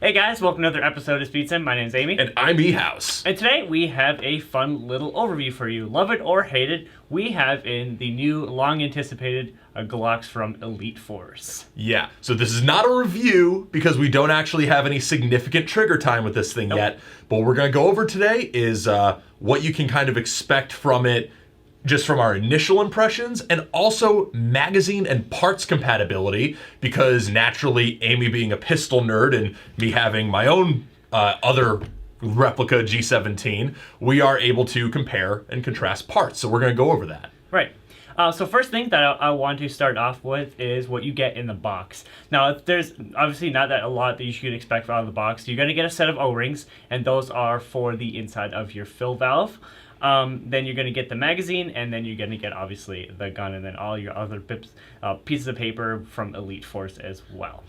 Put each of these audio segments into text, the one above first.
Hey guys, welcome to another episode of SpeedSim. My name's Amy. And I'm E-House. And today we have a fun little overview for you. Love it or hate it, we have in the new, long-anticipated Glocks from Elite Force. Yeah, so this is not a review because we don't actually have any significant trigger time with this thing yet. But what we're going to go over today is what you can kind of expect from it just from our initial impressions, and also magazine and parts compatibility, because naturally, Amy being a pistol nerd and me having my own other replica G17, we are able to compare and contrast parts. So we're going to go over that. Right. So first thing that I want to start off with is what you get in the box. Now, there's obviously not that a lot that you should expect out of the box. You're going to get a set of O-rings, and those are for the inside of your fill valve. Then you're going to get the magazine, and then you're going to get, obviously, the gun, and then all your other pieces of paper from Elite Force as well.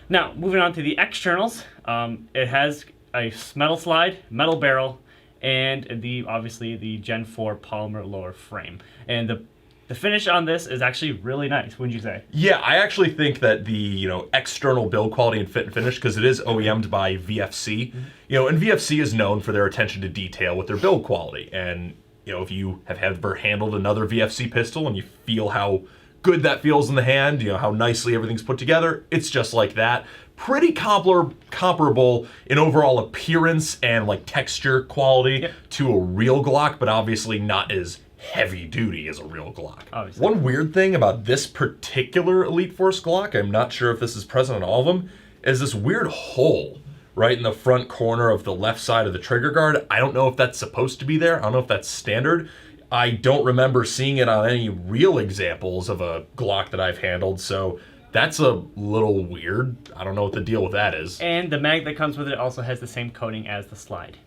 Now, moving on to the externals, it has a metal slide, metal barrel, and obviously the Gen 4 polymer lower frame. And the finish on this is actually really nice, wouldn't you say? Yeah, I actually think that the external build quality and fit and finish, because it is OEM'd by VFC, and VFC is known for their attention to detail with their build quality. And if you have ever handled another VFC pistol and you feel how good that feels in the hand, how nicely everything's put together, it's just like that. Pretty comparable in overall appearance and texture quality to a real Glock, but obviously not as heavy duty as a real Glock. Obviously. One weird thing about this particular Elite Force Glock, I'm not sure if this is present on all of them, is this weird hole right in the front corner of the left side of the trigger guard. I don't know if that's supposed to be there. I don't know if that's standard. I don't remember seeing it on any real examples of a Glock that I've handled, so that's a little weird. I don't know what the deal with that is. And the mag that comes with it also has the same coating as the slide,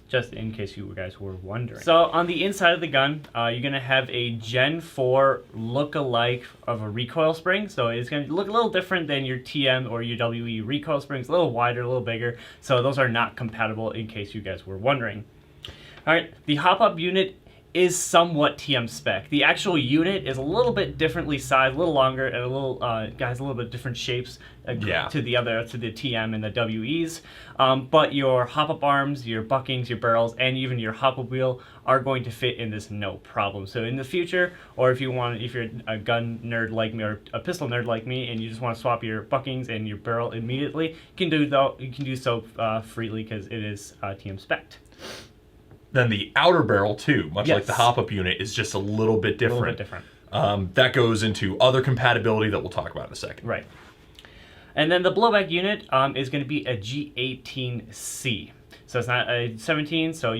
just in case you guys were wondering. So on the inside of the gun, you're going to have a Gen 4 look-alike of a recoil spring. So it's going to look a little different than your TM or your WE recoil springs, a little wider, a little bigger. So those are not compatible, in case you guys were wondering. All right, the hop-up unit is somewhat TM spec. The actual unit is a little bit differently sized, a little longer, and has a little bit different shapes to the TM and the WEs. But your hop-up arms, your buckings, your barrels, and even your hop-up wheel are going to fit in this no problem. So in the future, or if you're a gun nerd like me or a pistol nerd like me, and you just want to swap your buckings and your barrel immediately, you can do so freely because it is TM spec. Then the outer barrel, too, much like the hop-up unit, is just a little bit different. That goes into other compatibility that we'll talk about in a second. Right. And then the blowback unit is going to be a G18C. So it's not a 17. So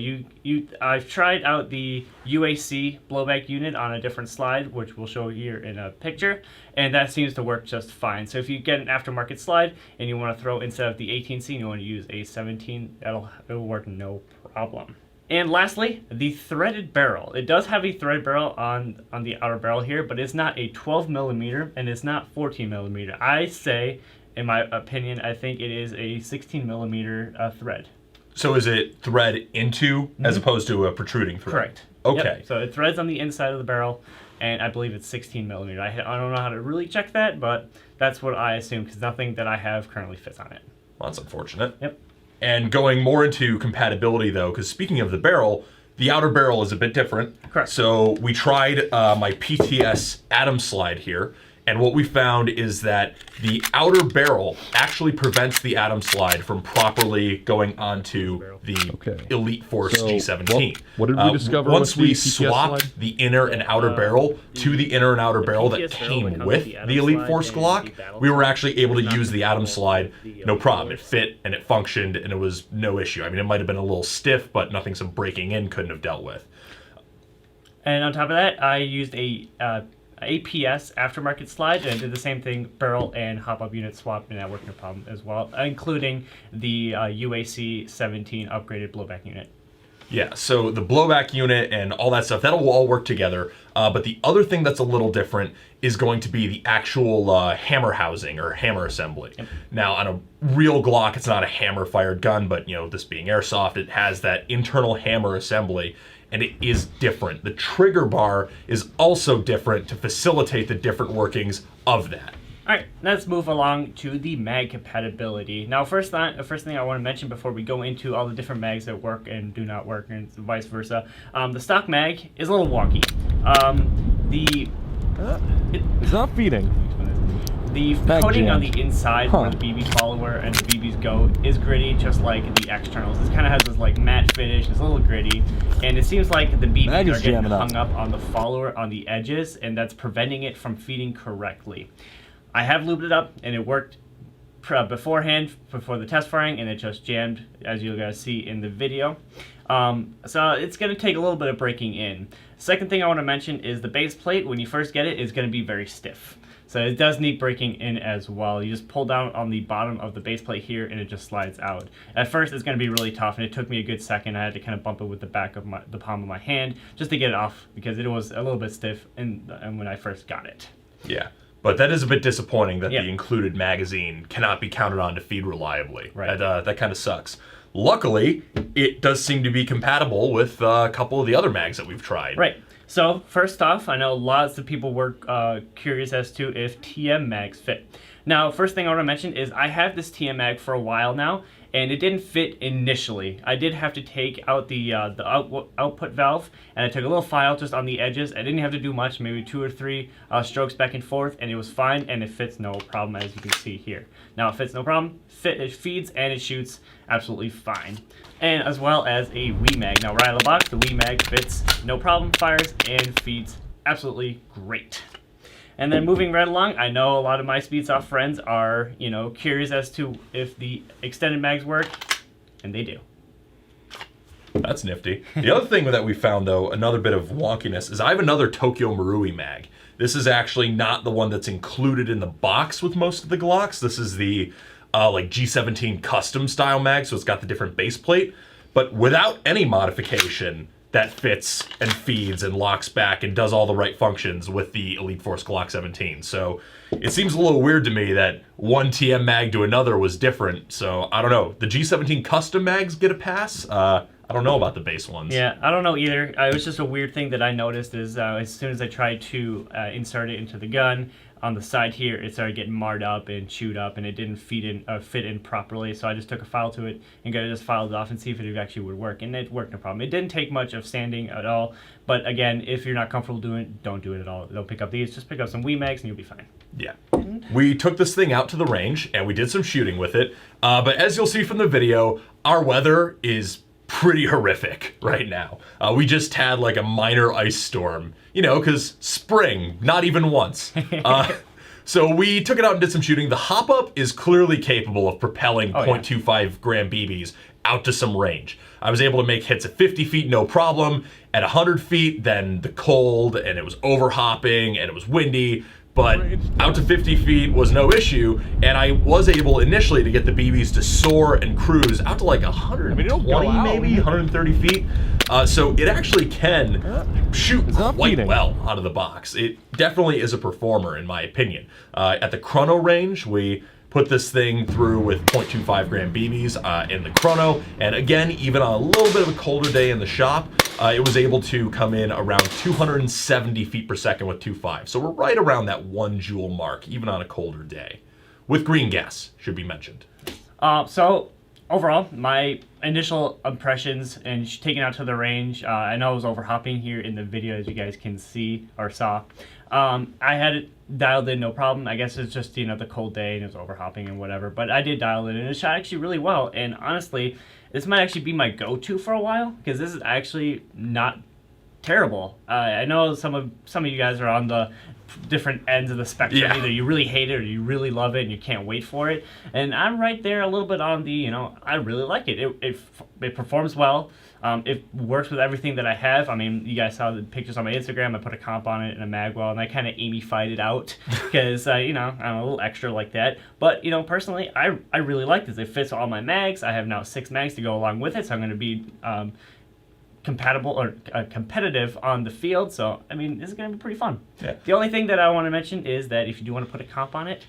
I've tried out the UAC blowback unit on a different slide, which we'll show here in a picture, and that seems to work just fine. So if you get an aftermarket slide and you want to throw, instead of the 18C, and you want to use a 17, it'll work no problem. And lastly, the threaded barrel. It does have a threaded barrel on the outer barrel here, but it's not a 12 millimeter and it's not 14 millimeter. I say, in my opinion, I think it is a 16 millimeter thread. So is it thread into as opposed to a protruding thread? Correct. Okay. Yep. So it threads on the inside of the barrel, and I believe it's 16 millimeter. I don't know how to really check that, but that's what I assume, because nothing that I have currently fits on it. Well, that's unfortunate. Yep. And going more into compatibility, though, because speaking of the barrel, the outer barrel is a bit different. Correct. So we tried my PTS Atom slide here, and what we found is that the outer barrel actually prevents the Atom slide from properly going onto the Elite Force G17. What did we discover once we PTS swapped slide? the inner and outer barrel to the inner and outer barrel that came with the Elite Force Glock, we were actually able to use the Atom slide, no problem. It fit and it functioned and it was no issue. I mean, it might have been a little stiff, but nothing some breaking in couldn't have dealt with. And on top of that, I used a APS aftermarket slide, and did the same thing, barrel and hop-up unit swap, and that worked no problem as well, including the UAC 17 upgraded blowback unit. Yeah, so the blowback unit and all that stuff, that'll all work together. But the other thing that's a little different is going to be the actual hammer housing or hammer assembly. Yep. Now, on a real Glock, it's not a hammer-fired gun, but this being airsoft, it has that internal hammer assembly, and it is different. The trigger bar is also different to facilitate the different workings of that. All right, let's move along to the mag compatibility. Now, first thing I want to mention before we go into all the different mags that work and do not work, and vice versa, the stock mag is a little wonky. It's not feeding. The Mag coating jammed. on the inside where the BB follower and the BBs go is gritty, just like the externals. This kind of has this like matte finish. It's a little gritty, and it seems like the BBs Mag are is getting jamming up. hung up on the follower on the edges, and that's preventing it from feeding correctly. I have lubed it up, and it worked beforehand before the test firing, and it just jammed, as you guys see in the video. So it's going to take a little bit of breaking in. Second thing I want to mention is the base plate, when you first get it, is going to be very stiff. So it does need breaking in as well. You just pull down on the bottom of the base plate here, and it just slides out. At first, it's going to be really tough, and it took me a good second. I had to kind of bump it with the back of the palm of my hand just to get it off, because it was a little bit stiff and when I first got it. Yeah. But that is a bit disappointing that the included magazine cannot be counted on to feed reliably. Right. That kind of sucks. Luckily, it does seem to be compatible with a couple of the other mags that we've tried. Right. So first off, I know lots of people were curious as to if TM mags fit. Now, first thing I want to mention is I have this TM mag for a while now, and it didn't fit initially. I did have to take out the output valve, and I took a little file just on the edges. I didn't have to do much, maybe 2 or 3 strokes back and forth, and it was fine, and it fits no problem, as you can see here. Now, it fits no problem. It feeds and it shoots absolutely fine. And as well as a Wii mag. Now, right out of the box, the Wii mag fits no problem, fires, and feeds absolutely great. And then moving right along, I know a lot of my SpeedSoft friends are, curious as to if the extended mags work, and they do. That's nifty. The other thing that we found, though, another bit of wonkiness, is I have another Tokyo Marui mag. This is actually not the one that's included in the box with most of the Glocks. This is the like G17 custom style mag, so it's got the different base plate, but without any modification, that fits and feeds and locks back and does all the right functions with the Elite Force Glock 17. So it seems a little weird to me that one TM mag to another was different. So I don't know. The G17 custom mags get a pass. I don't know about the base ones. Yeah, I don't know either. It was just a weird thing that I noticed is as soon as I tried to insert it into the gun, on the side here, it started getting marred up and chewed up, and it didn't fit in properly. So I just took a file to it and just filed it off and see if it actually would work, and it worked no problem. It didn't take much of sanding at all, but again, if you're not comfortable doing it, don't do it at all. Don't pick up these. Just pick up some Wii mags, and you'll be fine. Yeah. We took this thing out to the range, and we did some shooting with it. But as you'll see from the video, our weather is pretty horrific right now. We just had like a minor ice storm, because spring, not even once. So we took it out and did some shooting. The hop-up is clearly capable of propelling 0.25 gram BBs out to some range. I was able to make hits at 50 feet, no problem. At 100 feet, then the cold, and it was over-hopping, and it was windy. But out to 50 feet was no issue, and I was able initially to get the BBs to soar and cruise out to like 120, maybe 130 feet. So it actually can shoot quite well out of the box. It definitely is a performer, in my opinion. At the chrono range, we put this thing through with 0.25 gram BBs in the chrono, and again, even on a little bit of a colder day in the shop, it was able to come in around 270 feet per second with 2.5. So we're right around that 1 joule mark, even on a colder day. With green gas, should be mentioned. So overall, my initial impressions and taking out to the range, I know I was overhopping here in the video, as you guys can see or saw. I had it dialed in no problem. I guess it's just, the cold day and it was overhopping and whatever, but I did dial it in and it shot actually really well. And honestly, this might actually be my go-to for a while, because this is actually not terrible. I know some of you guys are on the different ends of the spectrum. Yeah. Either you really hate it or you really love it and you can't wait for it. And I'm right there a little bit on the, I really like it. It performs well. It works with everything that I have. I mean, you guys saw the pictures on my Instagram. I put a comp on it and a magwell, and I kind of Amy-fied it out because, I'm a little extra like that. But, personally, I really like this. It fits all my mags. I have now 6 mags to go along with it, so I'm going to be compatible or competitive on the field. So, I mean, this is going to be pretty fun. Yeah. The only thing that I want to mention is that if you do want to put a comp on it,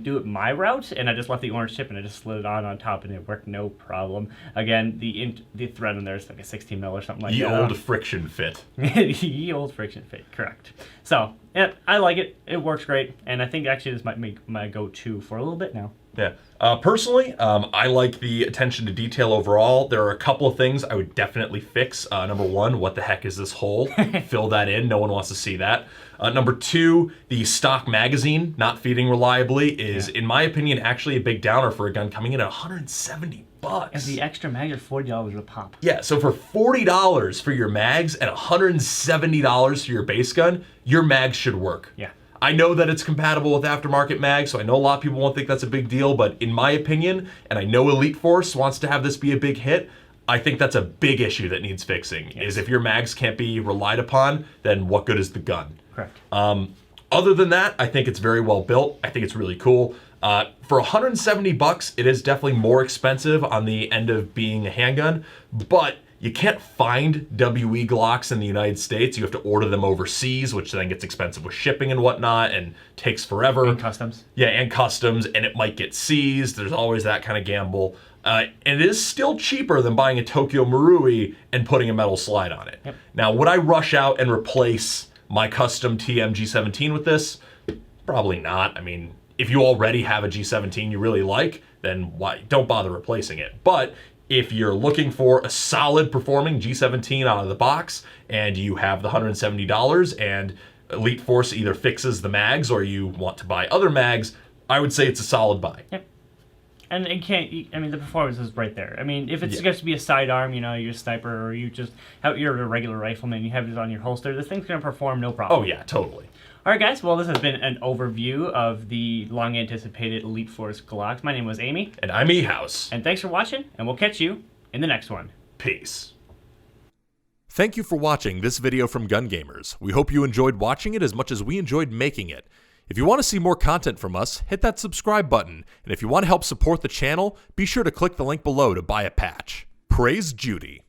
do it my route, and I just left the orange tip and I just slid it on top, and it worked no problem. Again, the thread in there is like a 16 mil or something like The that. old friction fit. The old friction fit, correct. So, yeah, I like it. It works great, and I think actually this might make my go-to for a little bit now. Yeah. Personally, I like the attention to detail overall. There are a couple of things I would definitely fix. Number one, what the heck is this hole? Fill that in. No one wants to see that. Number two, the stock magazine not feeding reliably is, in my opinion, actually a big downer for a gun coming in at $170. And the extra mags are $40 a pop. Yeah, so for $40 for your mags and $170 for your base gun, your mags should work. Yeah. I know that it's compatible with aftermarket mags, so I know a lot of people won't think that's a big deal, but in my opinion, and I know Elite Force wants to have this be a big hit, I think that's a big issue that needs fixing, is if your mags can't be relied upon, then what good is the gun? Correct. Other than that, I think it's very well built. I think it's really cool. For $170, it is definitely more expensive on the end of being a handgun, but you can't find WE Glocks in the United States. You have to order them overseas, which then gets expensive with shipping and whatnot and takes forever. And customs. Yeah, and customs, and it might get seized. There's always that kind of gamble. And it is still cheaper than buying a Tokyo Marui and putting a metal slide on it. Yep. Now, would I rush out and replace my custom TM G17 with this? Probably not. I mean, if you already have a G17 you really like, then why? Don't bother replacing it. But if you're looking for a solid performing G17 out of the box and you have the $170 and Elite Force either fixes the mags or you want to buy other mags, I would say it's a solid buy. Yep. And it can't, I mean, the performance is right there. I mean, if it's supposed to be a sidearm, you're a sniper, or you're a regular rifleman, you have it on your holster, this thing's going to perform no problem. Oh, yeah, totally. All right, guys. Well, this has been an overview of the long-anticipated Elite Force Glocks. My name was Amy. And I'm E-House. And thanks for watching, and we'll catch you in the next one. Peace. Thank you for watching this video from Gun Gamers. We hope you enjoyed watching it as much as we enjoyed making it. If you want to see more content from us, hit that subscribe button. And if you want to help support the channel, be sure to click the link below to buy a patch. Praise Judy.